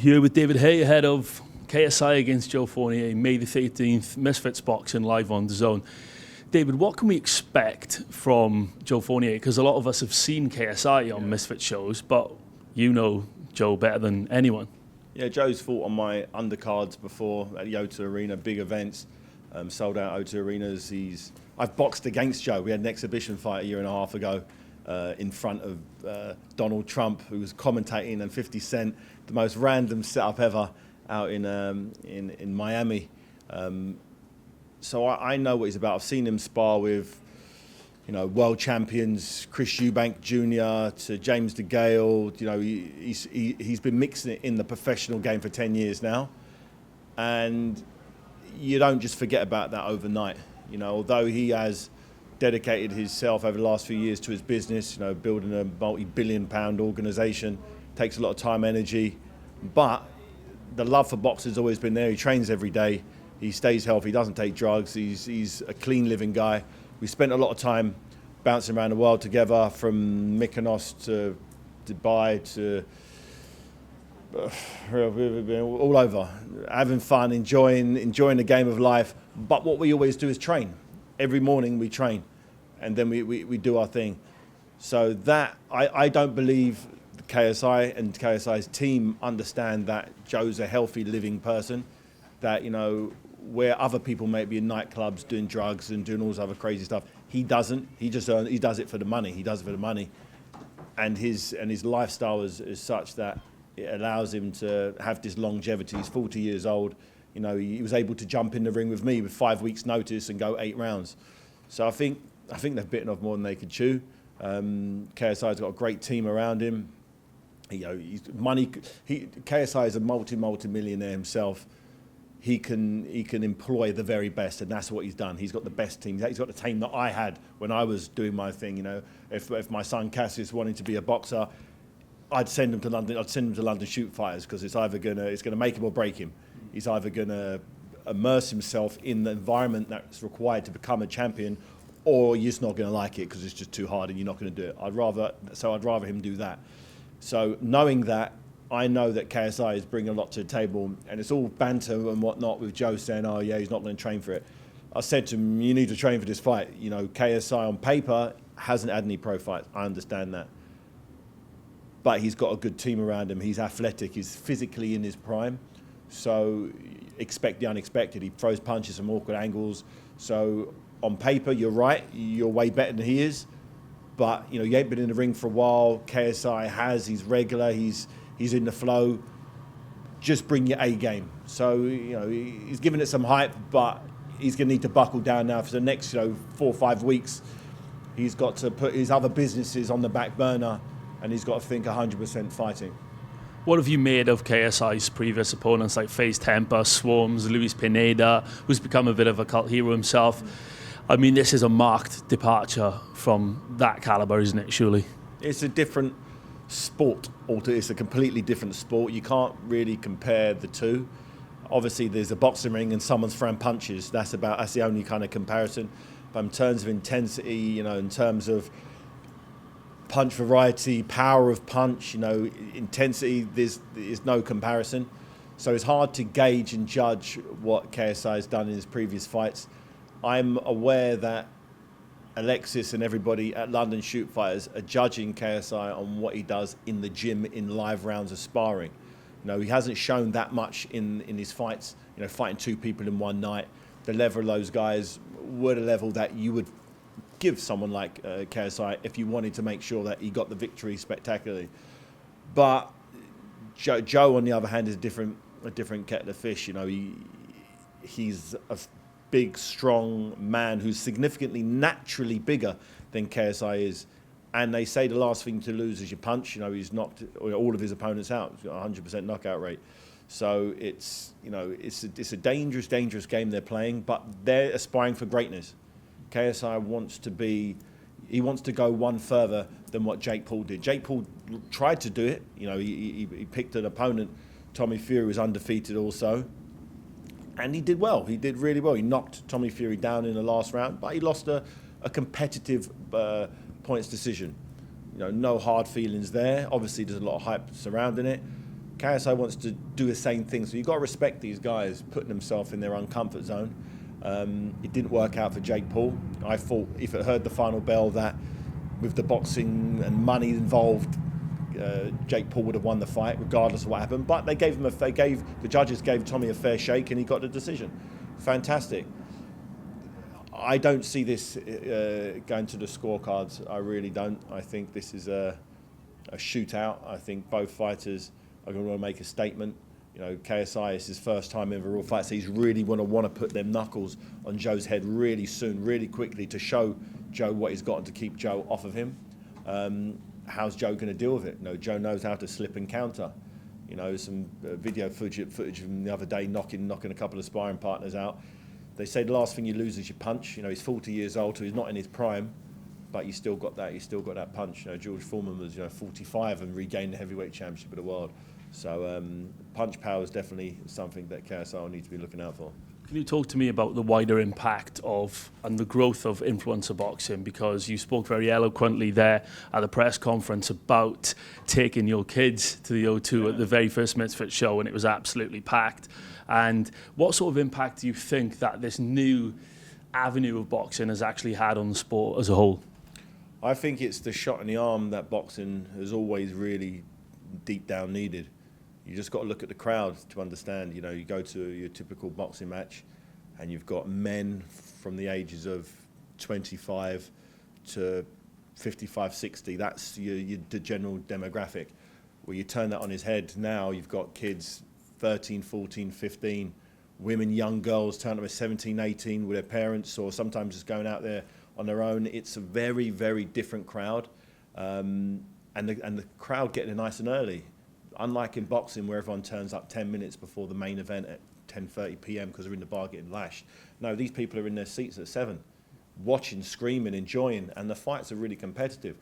Here with David Haye ahead of KSI against Joe Fournier, May the 13th, Misfits boxing live on DAZN. David, what can we expect from Joe Fournier? Because a lot of us have seen KSI on Misfits shows, but you know Joe better than anyone. Yeah, Joe's fought on my undercards before at the O2 Arena, big events, sold out O2 Arenas. I've boxed against Joe. We had an exhibition fight a year and a half ago in front of Donald Trump, who was commentating, and 50 Cent, the most random setup ever out in Miami. So I know what he's about. I've seen him spar with, world champions, Chris Eubank Jr. to James DeGale. He's been mixing it in the professional game for 10 years now. And you don't just forget about that overnight. Although he has dedicated himself over the last few years to his business, building a multi-billion-pound organisation, takes a lot of time, energy, but the love for boxing has always been there. He trains every day. He stays healthy. He doesn't take drugs. He's a clean living guy. We spent a lot of time bouncing around the world together, from Mykonos to Dubai to all over, having fun, enjoying the game of life. But what we always do is train. Every morning we train, and then we do our thing. So that I don't believe KSI and KSI's team understand that Joe's a healthy living person, that where other people may be in nightclubs doing drugs and doing all this other crazy stuff, he doesn't. He does it for the money. He does it for the money, and his lifestyle is such that it allows him to have this longevity. He's 40 years old. He was able to jump in the ring with me with 5 weeks' notice and go 8 rounds. So I think they've bitten off more than they could chew. KSI's got a great team around him. KSI is a multi-millionaire himself. He can employ the very best, and that's what he's done. He's got the best team. He's got the team that I had when I was doing my thing. If my son Cassius wanted to be a boxer, I'd send him to London. I'd send him to London Shoot Fighters, because it's gonna make him or break him. He's either gonna immerse himself in the environment that's required to become a champion, or you're just not gonna like it because it's just too hard and you're not gonna do it. I'd rather him do that. So knowing that, I know that KSI is bringing a lot to the table, and it's all banter and whatnot with Joe saying, oh yeah, he's not going to train for it. I said to him, you need to train for this fight. KSI on paper hasn't had any pro fights. I understand that. But he's got a good team around him. He's athletic. He's physically in his prime. So expect the unexpected. He throws punches from awkward angles. So on paper, you're right. You're way better than he is. But, you ain't been in the ring for a while. KSI has. He's regular. He's in the flow. Just bring your A game. So, he's giving it some hype, but he's going to need to buckle down now for the next, 4 or 5 weeks. He's got to put his other businesses on the back burner, and he's got to think 100% fighting. What have you made of KSI's previous opponents like FaZe Temper, Swarms, Luis Pineda, who's become a bit of a cult hero himself? I mean, this is a marked departure from that caliber, isn't it, surely? It's a different sport. It's a completely different sport. You can't really compare the two. Obviously, there's a boxing ring and someone's throwing punches. That's the only kind of comparison. But in terms of intensity, in terms of punch variety, power of punch, intensity, there's no comparison. So it's hard to gauge and judge what KSI has done in his previous fights. I'm aware that Alexis and everybody at London Shoot Fighters are judging KSI on what he does in the gym in live rounds of sparring. He hasn't shown that much in his fights, fighting 2 people in one night. The level of those guys were the level that you would give someone like KSI if you wanted to make sure that he got the victory spectacularly. But Joe, on the other hand, is a different kettle of fish. He's a big, strong man who's significantly naturally bigger than KSI is. And they say the last thing to lose is your punch. He's knocked all of his opponents out. He's got a 100% knockout rate. So it's a dangerous, dangerous game they're playing, but they're aspiring for greatness. KSI wants to go one further than what Jake Paul did. Jake Paul tried to do it. He picked an opponent. Tommy Fury was undefeated also. And he did well. He did really well. He knocked Tommy Fury down in the last round, but he lost a competitive points decision. No hard feelings there. Obviously, there's a lot of hype surrounding it. KSI wants to do the same thing. So you've got to respect these guys putting themselves in their own comfort zone. It didn't work out for Jake Paul. I thought if it heard the final bell that with the boxing and money involved, Jake Paul would have won the fight regardless of what happened. But the judges gave Tommy a fair shake and he got the decision. Fantastic. I don't see this going to the scorecards. I really don't. I think this is a shootout. I think both fighters are going to want to make a statement. You know, KSI is his first time in a real fight, so he's really want to put them knuckles on Joe's head really soon, really quickly to show Joe what he's got and to keep Joe off of him. How's Joe going to deal with it? You know, Joe knows how to slip and counter. You know, some video footage from the other day knocking a couple of sparring partners out. They say the last thing you lose is your punch. You know, he's 40 years old, so he's not in his prime, but he's still got that. He's still got that punch. You know, George Foreman was 45 and regained the heavyweight championship of the world. So punch power is definitely something that KSI will need to be looking out for. Can you talk to me about the wider impact of and the growth of influencer boxing? Because you spoke very eloquently there at the press conference about taking your kids to the O2 at the very first Misfits show, and it was absolutely packed. And what sort of impact do you think that this new avenue of boxing has actually had on the sport as a whole? I think it's the shot in the arm that boxing has always really deep down needed. You just got to look at the crowd to understand. You know, you go to your typical boxing match and you've got men from the ages of 25 to 55, 60. That's the general demographic. Well, you turn that on his head now, you've got kids 13, 14, 15, women, young girls turn up at 17, 18 with their parents or sometimes just going out there on their own. It's a very, very different crowd. And the crowd getting there nice and early. Unlike in boxing where everyone turns up 10 minutes before the main event at 10:30 p.m. because they're in the bar getting lashed. No, these people are in their seats at 7, watching, screaming, enjoying, and the fights are really competitive.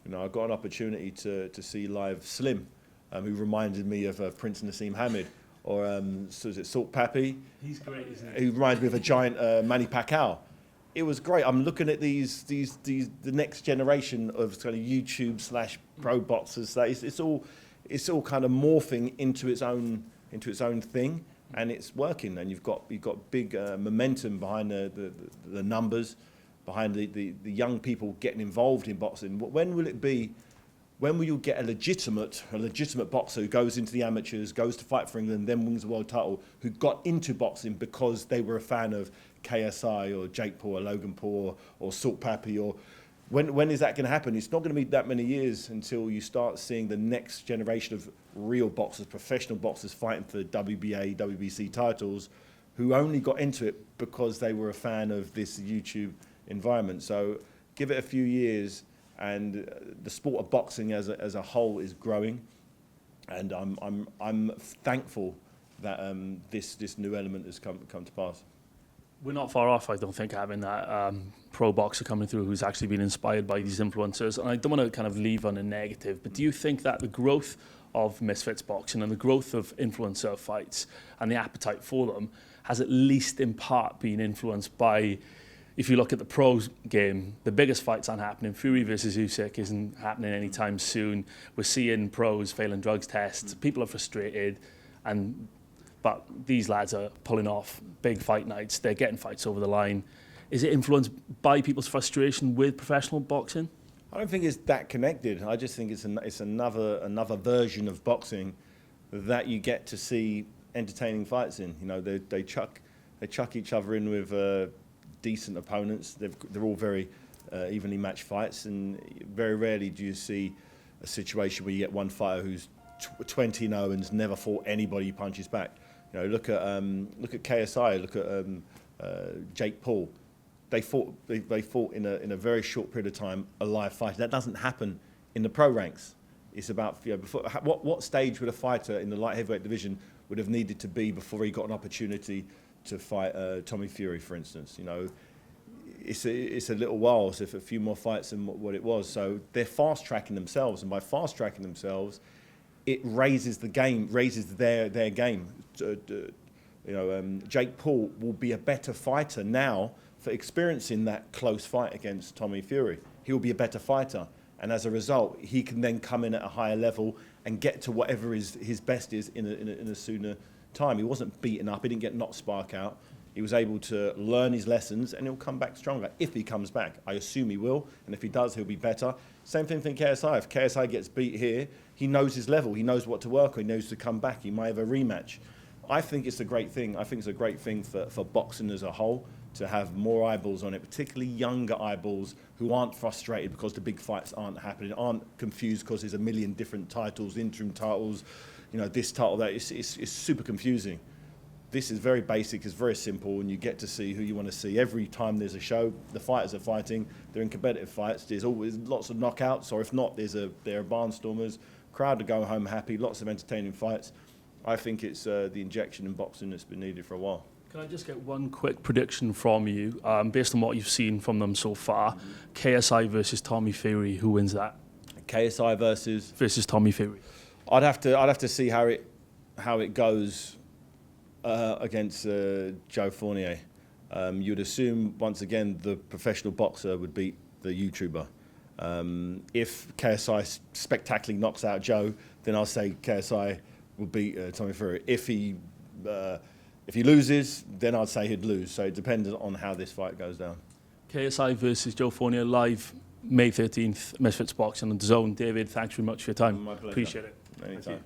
You know, I got an opportunity to see live Slim, who reminded me of Prince Nassim Hamed, or so is it Salt Pappy? He's great, isn't he? Who reminds me of a giant Manny Pacquiao. It was great. I'm looking at the next generation of kind of YouTube/pro boxers. It's all kind of morphing into its own thing, and it's working. And you've got big momentum behind the numbers, behind the young people getting involved in boxing. When will it be? When will you get a legitimate boxer who goes into the amateurs, goes to fight for England, then wins the world title, who got into boxing because they were a fan of KSI or Jake Paul or Logan Paul or Salt Pappy or when is that going to happen? It's not going to be that many years until you start seeing the next generation of real boxers, professional boxers fighting for WBA, WBC titles, who only got into it because they were a fan of this YouTube environment. So give it a few years, and the sport of boxing as a whole is growing, and I'm thankful that this new element has come to pass. We're not far off, I don't think, having that pro boxer coming through who's actually been inspired by these influencers. And I don't want to kind of leave on a negative, but do you think that the growth of Misfits boxing and the growth of influencer fights and the appetite for them has at least in part been influenced by, if you look at the pros game, the biggest fights aren't happening. Fury versus Usyk isn't happening anytime soon. We're seeing pros failing drugs tests. People are frustrated, but these lads are pulling off big fight nights. They're getting fights over the line. Is it influenced by people's frustration with professional boxing? I don't think it's that connected. I just think it's another version of boxing that you get to see entertaining fights in. You know, they chuck each other in with decent opponents. They're all very evenly matched fights, and very rarely do you see a situation where you get one fighter who's 20-0 and's never fought anybody who punches back. You know, look at KSI, look at Jake Paul. They fought in a very short period of time a live fight. That doesn't happen in the pro ranks. It's about what stage would a fighter in the light heavyweight division would have needed to be before he got an opportunity to fight Tommy Fury, for instance. You know, it's a little while, so if a few more fights than what it was. So they're fast tracking themselves, and by fast tracking themselves, it raises the game, raises their game. Jake Paul will be a better fighter now for experiencing that close fight against Tommy Fury. He will be a better fighter, and as a result, he can then come in at a higher level and get to whatever his best is in a sooner time. He wasn't beaten up. He didn't get knocked spark out. He was able to learn his lessons, and he'll come back stronger if he comes back. I assume he will, and if he does, he'll be better. Same thing for KSI. If KSI gets beat here, he knows his level. He knows what to work on. He knows to come back. He might have a rematch. I think it's a great thing. I think it's a great thing for boxing as a whole to have more eyeballs on it, particularly younger eyeballs who aren't frustrated because the big fights aren't happening, aren't confused because there's a million different titles, interim titles, this title, that. It's super confusing. This is very basic, it's very simple, and you get to see who you want to see. Every time there's a show, the fighters are fighting, they're in competitive fights, there's always lots of knockouts, or if not, there are barnstormers, crowd to go home happy, lots of entertaining fights. I think it's the injection in boxing that's been needed for a while. Can I just get one quick prediction from you, based on what you've seen from them so far? KSI versus Tommy Fury, who wins that? KSI versus Tommy Fury. I'd have to see how it goes against Joe Fournier. You'd assume once again the professional boxer would beat the YouTuber. If KSI spectacularly knocks out Joe, then I'll say KSI will beat Tommy Fury. If he loses, then I'd say he'd lose. So it depends on how this fight goes down. KSI versus Joe Fournier live May 13th, Misfits Boxing on DAZN. David, thanks very much for your time. My pleasure. Appreciate it. Anytime.